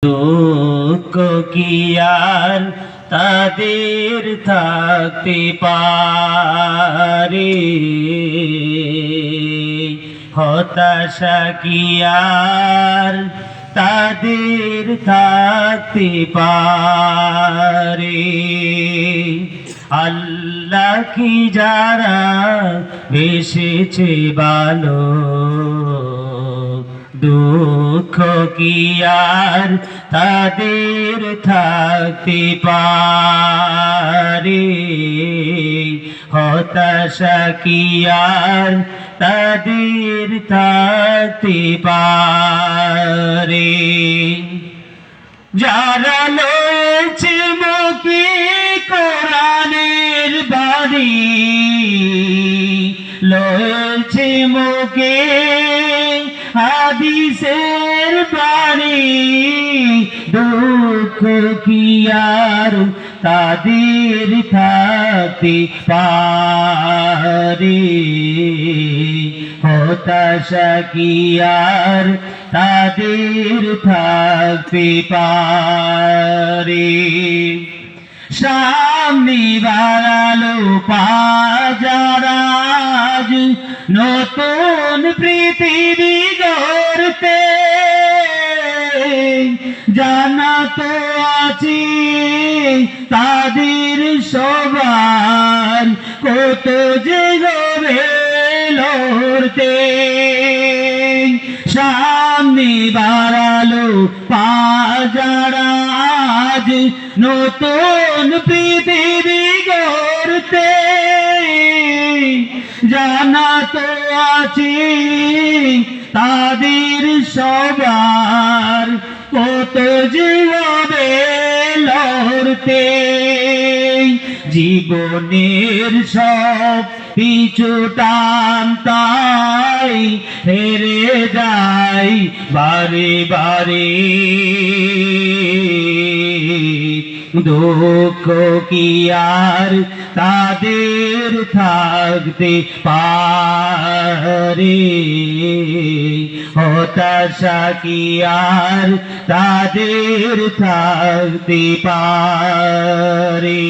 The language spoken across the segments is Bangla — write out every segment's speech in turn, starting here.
দুঃখ কি আর তাদের থাকতে পারে, হতাশা কি আর তাদের থাকতে পারে। আল্লাহ কি যারা বেসেছে ভালো, দুঃখ কি আর তাদের থাকতে পারে, হতাশা কি আর তাদের থাকতে পারে। যারা লয়েছে মুখে কোরআনের বাণী, লয়েছে মুখে হাদিসের বাণী, দুঃখ কি আর তাদের থাকতে পারে, হতাশা কি আর তাদের থাকতে পারে। সামনে বাড়ালো পাজারাজ নতুন পৃথিবী গড়তে, জানা তো আছে তাদের সবার কত যে গবে লড়তে। সামনে বাড়ালো পাজারাজ নতুন পৃথিবী গড়তে, জানা তো আছে তাদের সবার কত জীবনে লড়তে। জীবনের সব পিছু টান তাই হেরে যাই বারে বারে, দুঃখ কি আর তাদের থাকতে পারে, হতাশা কি আর তাদের থাকতে পারে।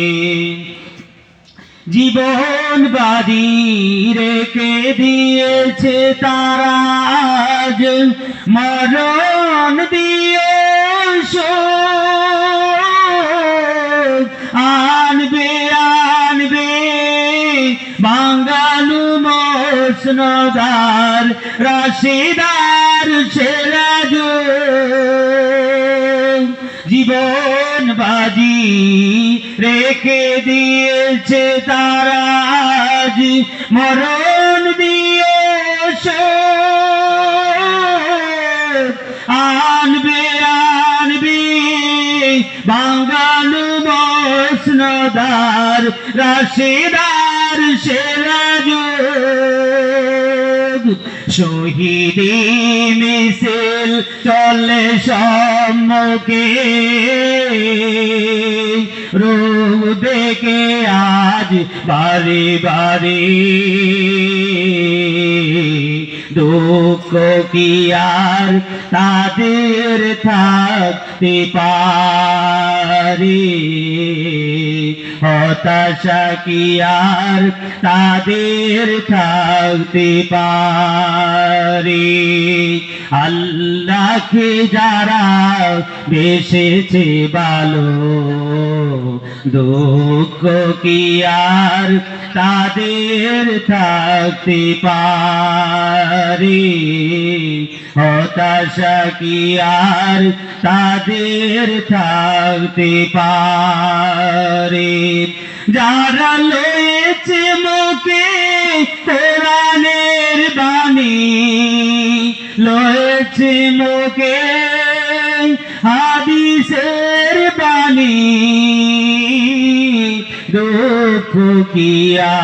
জীবন বাজি রেখে দিয়েছে তারা আজ, মরণ দিয়ে আনবে আনবে বাঙালু মসনদার রাশিদার সেরাজ। জীবন বাজি রেখে দিয়েছে তারা আজ, মরণ দিয়ে আনবে আনবে বাঙালু মসনদার রাশিদার সেরাজ। শহীদি মিছিল চলে সম্মুখে, রূপ দেখে আজ বারে বারে, দুঃখ কি আর তাদের থাকতে পারে, হতাশা কি আর তাদের থাকতে পারে। আল্লাহকে যারা বেসেছে ভালো, দুঃখ কি আর তাদের থাকতে পারে, হতাশা কি আর তাদের থাকতে পারে। যারা লয়েছে মুখে কোরআনের বাণী, লয়েছে মুখে হাদিসের বাণী, দুঃখ কি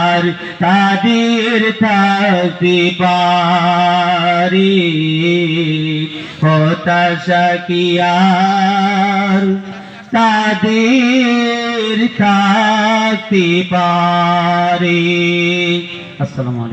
আর তাদের থাকতে পারে, হতাশা কি আর তাদের থাকতে পারে। আসসালামু আলাইকুম।